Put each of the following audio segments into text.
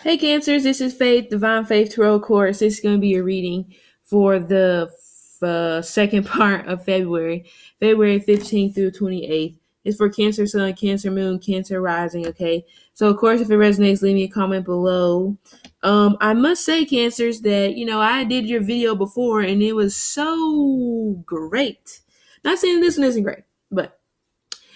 Hey Cancers, this is Faith, Divine Faith Tarot Course. This is going to be a reading for the second part of February 15th through 28th. It's for Cancer Sun, Cancer Moon, Cancer Rising, okay? So, of course, if it resonates, leave me a comment below. I must say, Cancers, that, I did your video before and it was so great. Not saying this one isn't great, but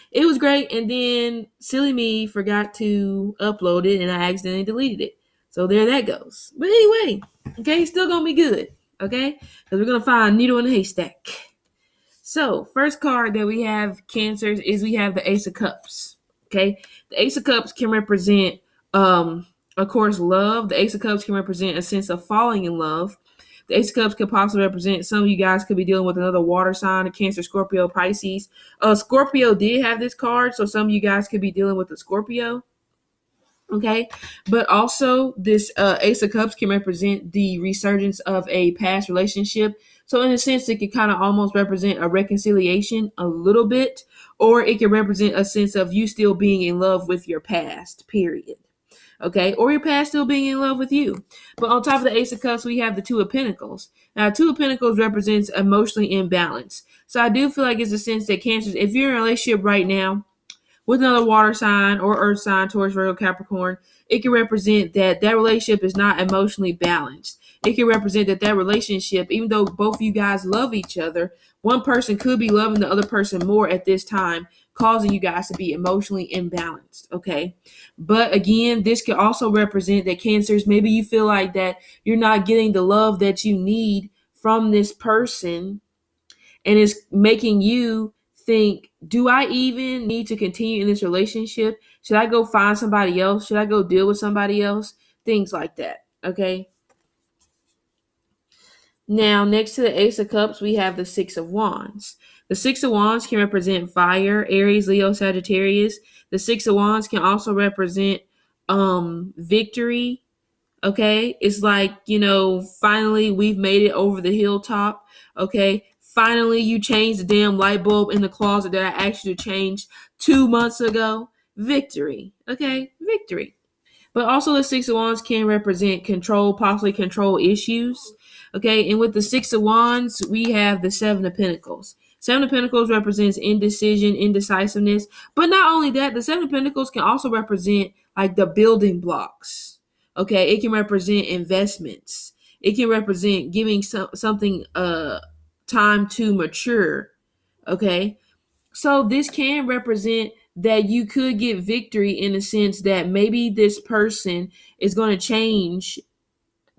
it was great, and then silly me forgot to upload it, and I accidentally deleted it. So there that goes. But anyway, okay, it's still gonna be good, okay? Because we're gonna find a needle in a haystack. So first card that we have, Cancers, is we have the Ace of Cups. Okay, the Ace of Cups can represent, of course, love. The Ace of Cups can represent a sense of falling in love. The Ace of Cups could possibly represent some of you guys could be dealing with another water sign, a Cancer, Scorpio, Pisces. Scorpio did have this card, so some of you guys could be dealing with a Scorpio. Okay, but also this Ace of Cups can represent the resurgence of a past relationship. So in a sense, it could kind of almost represent a reconciliation a little bit, or it can represent a sense of you still being in love with your past, period. Okay, or your past still being in love with you. But on top of the Ace of Cups, we have the Two of Pentacles. Now, Two of Pentacles represents emotionally imbalance. So I do feel like it's a sense that Cancers, if you're in a relationship right now with another water sign or earth sign, Taurus, Virgo, Capricorn, it can represent that that relationship is not emotionally balanced. It can represent that that relationship, even though both of you guys love each other, one person could be loving the other person more at this time, causing you guys to be emotionally imbalanced, okay? But again, this could also represent that Cancers, maybe you feel like that you're not getting the love that you need from this person, and it's making you think, do I even need to continue in this relationship? Should I go find somebody else? Should I go deal with somebody else? Things like that, okay? Now, next to the Ace of Cups, we have the Six of Wands. The Six of Wands can represent fire, Aries, Leo, Sagittarius. The Six of Wands can also represent victory. Okay, it's like, finally we've made it over the hilltop. Okay, finally you changed the damn light bulb in the closet that I asked you to change 2 months ago. Victory. Okay, victory. But also the Six of Wands can represent control, possibly control issues. Okay, and with the Six of Wands, we have the Seven of Pentacles. Seven of Pentacles represents indecision, indecisiveness. But not only that, the Seven of Pentacles can also represent like the building blocks. Okay, it can represent investments. It can represent giving something time to mature. Okay, so this can represent that you could get victory in the sense that maybe this person is going to change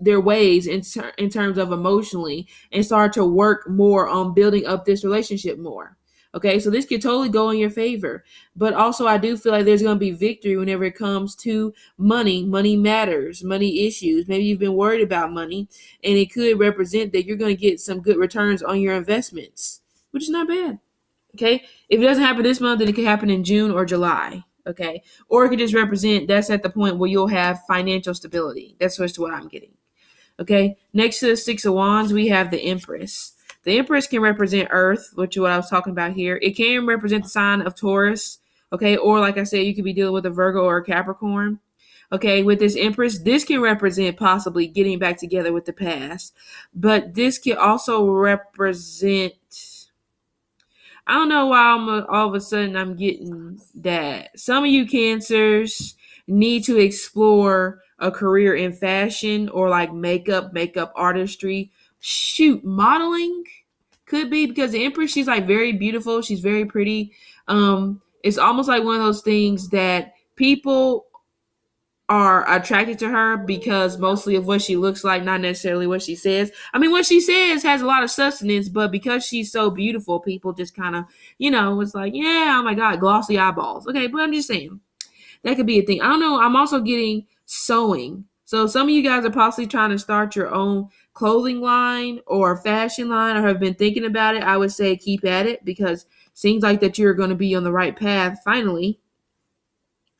their ways in terms of emotionally and start to work more on building up this relationship more. Okay, so this could totally go in your favor. But also, I do feel like there's going to be victory whenever it comes to money. Money matters, money issues. Maybe you've been worried about money, and it could represent that you're going to get some good returns on your investments, which is not bad. Okay, if it doesn't happen this month, then it could happen in June or July. Okay, or it could just represent that's at the point where you'll have financial stability. That's just what I'm getting. Okay, next to the Six of Wands, we have the Empress. The Empress can represent Earth, which is what I was talking about here. It can represent the sign of Taurus. Okay, or like I said, you could be dealing with a Virgo or a Capricorn. Okay, with this Empress, this can represent possibly getting back together with the past, but this can also represent, I don't know why all of a sudden I'm getting that some of you Cancers need to explore a career in fashion or like makeup artistry. Shoot, modeling could be, because the Empress, she's like very beautiful. She's very pretty. It's almost like one of those things that people are attracted to her because mostly of what she looks like, not necessarily what she says. I mean, what she says has a lot of substance, but because she's so beautiful, people just kind of, it's like, yeah, oh my God, glossy eyeballs. Okay, but I'm just saying that could be a thing. I don't know. I'm also getting sewing. So some of you guys are possibly trying to start your own clothing line or fashion line or have been thinking about it. I would say keep at it, because it seems like that you're going to be on the right path finally.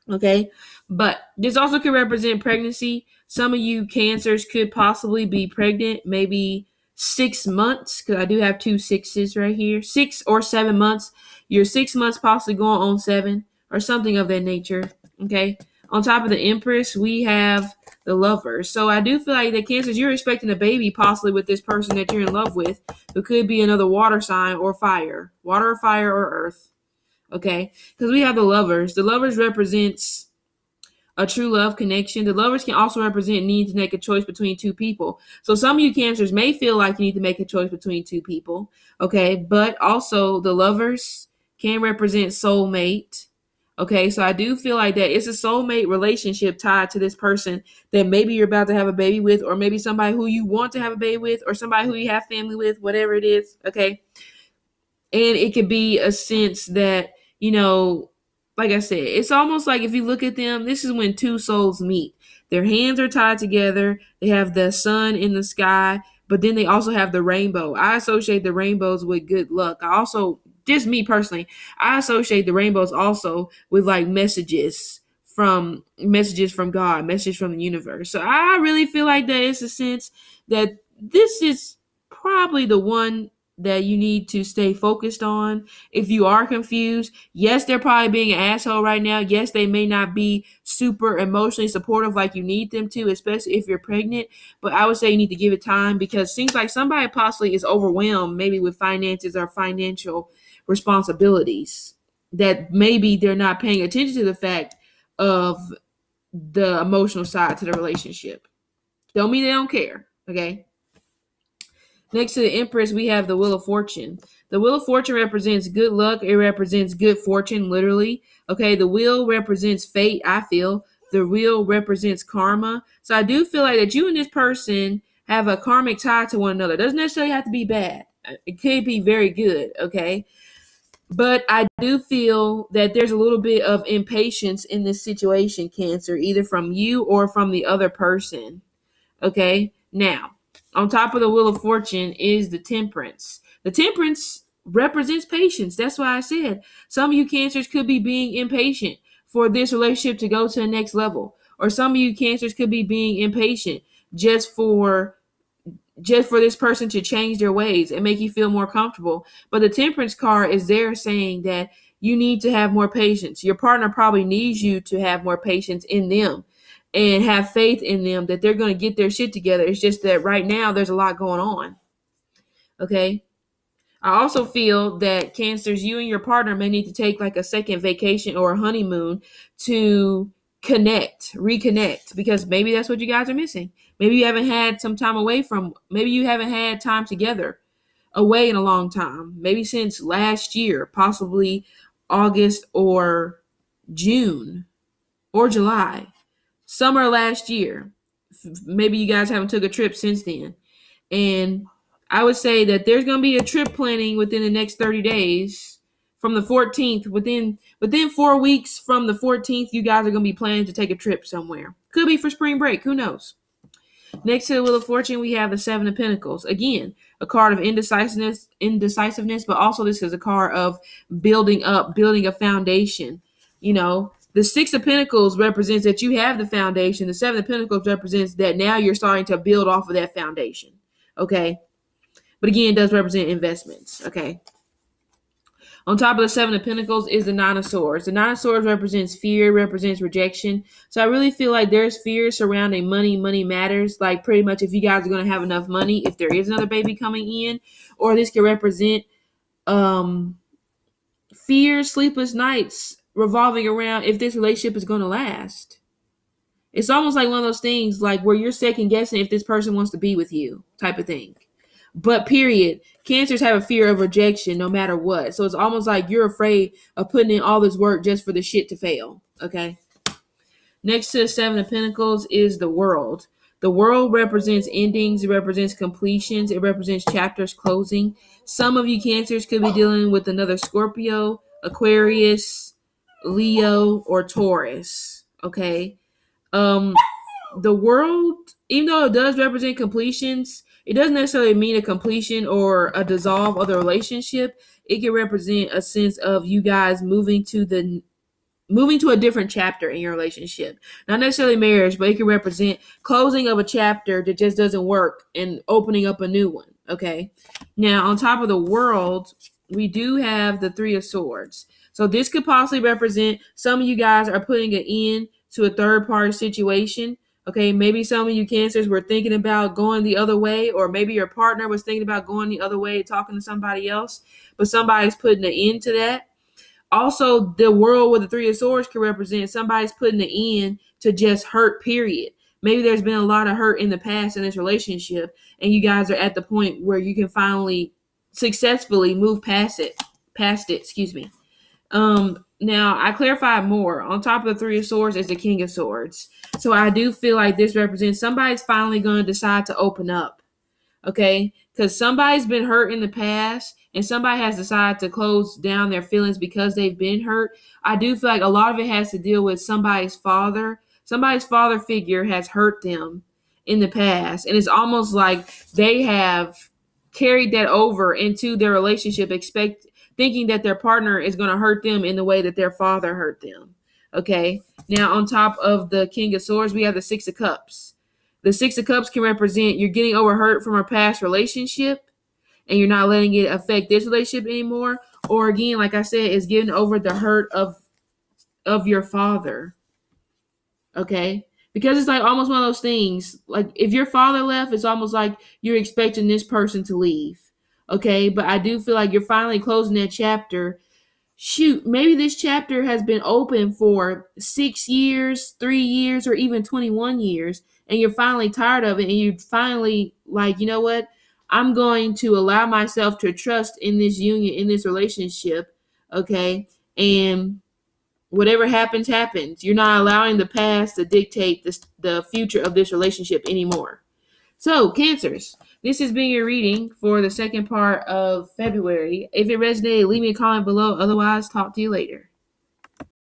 Okay, but this also could represent pregnancy. Some of you Cancers could possibly be pregnant, maybe 6 months, because I do have 2 sixes right here, 6 or 7 months. You're 6 months possibly going on 7 or something of that nature. Okay, on top of the Empress, we have the lovers. So I do feel like that Cancers, you're expecting a baby possibly with this person that you're in love with, who could be another water sign or fire, water, fire, or earth. Okay, because we have the lovers. The lovers represents a true love connection. The lovers can also represent need to make a choice between two people. So some of you Cancers may feel like you need to make a choice between two people, okay? But also the lovers can represent soulmate, okay? So I do feel like that it's a soulmate relationship tied to this person that maybe you're about to have a baby with, or maybe somebody who you want to have a baby with, or somebody who you have family with, whatever it is, okay? And it could be a sense that, like I said, it's almost like if you look at them, this is when two souls meet. Their hands are tied together. They have the sun in the sky, but then they also have the rainbow. I associate the rainbows with good luck. I also, just me personally, I associate the rainbows also with like messages from God, messages from the universe. So I really feel like that it's a sense that this is probably the one that you need to stay focused on. If you are confused, yes, they're probably being an asshole right now. Yes, they may not be super emotionally supportive like you need them to, especially if you're pregnant. But I would say you need to give it time, because it seems like somebody possibly is overwhelmed, maybe with finances or financial responsibilities, that maybe they're not paying attention to the fact of the emotional side to the relationship. Don't mean they don't care, okay? Next to the Empress, we have the Wheel of Fortune. The Wheel of Fortune represents good luck. It represents good fortune, literally. Okay, the wheel represents fate, I feel. The wheel represents karma. So I do feel like that you and this person have a karmic tie to one another. It doesn't necessarily have to be bad. It could be very good, okay? But I do feel that there's a little bit of impatience in this situation, Cancer, either from you or from the other person. Okay, now, on top of the Wheel of Fortune is the Temperance. The Temperance represents patience. That's why I said some of you Cancers could be being impatient for this relationship to go to the next level. Or some of you Cancers could be being impatient just for this person to change their ways and make you feel more comfortable. But the Temperance card is there saying that you need to have more patience. Your partner probably needs you to have more patience in them and have faith in them that they're going to get their shit together. It's just that right now there's a lot going on. Okay. I also feel that Cancers, you and your partner may need to take like a second vacation or a honeymoon to reconnect, because maybe that's what you guys are missing. Maybe you haven't had some time maybe you haven't had time together away in a long time, maybe since last year, possibly August or June or July. Summer last year. Maybe you guys haven't took a trip since then. And I would say that there's going to be a trip planning within the next 30 days from the 14th. Within 4 weeks from the 14th, you guys are going to be planning to take a trip somewhere. Could be for spring break. Who knows? Next to the Wheel of Fortune, we have the Seven of Pentacles. Again, a card of indecisiveness, but also this is a card of building a foundation. The Six of Pentacles represents that you have the foundation. The Seven of Pentacles represents that now you're starting to build off of that foundation. Okay. But again, it does represent investments. Okay. On top of the Seven of Pentacles is the Nine of Swords. The Nine of Swords represents fear, represents rejection. So I really feel like there's fear surrounding money. Money matters. Like pretty much if you guys are going to have enough money, if there is another baby coming in, or this could represent fear, sleepless nights revolving around if this relationship is going to last. It's almost like one of those things like where you're second guessing if this person wants to be with you type of thing. But period, Cancers have a fear of rejection no matter what. So it's almost like you're afraid of putting in all this work just for the shit to fail. Okay. Next to the Seven of Pentacles is the World. The World represents endings. It represents completions. It represents chapters closing. Some of you Cancers could be dealing with another Scorpio, Aquarius, Leo, or Taurus. Okay. The World, even though it does represent completions, it doesn't necessarily mean a completion or a dissolve of the relationship. It can represent a sense of you guys moving to a different chapter in your relationship. Not necessarily marriage, but it can represent closing of a chapter that just doesn't work and opening up a new one. Okay. Now, on top of the World, we do have the Three of Swords. So this could possibly represent some of you guys are putting an end to a third party situation. Okay, maybe some of you Cancers were thinking about going the other way, or maybe your partner was thinking about going the other way, talking to somebody else, but somebody's putting an end to that. Also, the world with the Three of Swords can represent somebody's putting an end to just hurt, period. Maybe there's been a lot of hurt in the past in this relationship, and you guys are at the point where you can finally successfully move past it, excuse me. Now I clarified more. On top of the Three of Swords is the King of Swords. So I do feel like this represents somebody's finally going to decide to open up. Okay? Because somebody's been hurt in the past and somebody has decided to close down their feelings because they've been hurt. I do feel like a lot of it has to deal with somebody's father. Somebody's father figure has hurt them in the past. And it's almost like they have carried that over into their relationship, thinking that their partner is going to hurt them in the way that their father hurt them. Okay. Now, on top of the King of Swords, we have the Six of Cups. The Six of Cups can represent you're getting over hurt from a past relationship and you're not letting it affect this relationship anymore. Or again, like I said, it's getting over the hurt of your father. Okay. Because it's like almost one of those things. Like if your father left, it's almost like you're expecting this person to leave. Okay. But I do feel like you're finally closing that chapter. Shoot, maybe this chapter has been open for 6 years, 3 years, or even 21 years, and you're finally tired of it, and you're finally like, you know what? I'm going to allow myself to trust in this union, in this relationship, okay? And whatever happens, happens. You're not allowing the past to dictate the future of this relationship anymore. So, Cancers, this has been your reading for the second part of February. If it resonated, leave me a comment below. Otherwise, talk to you later.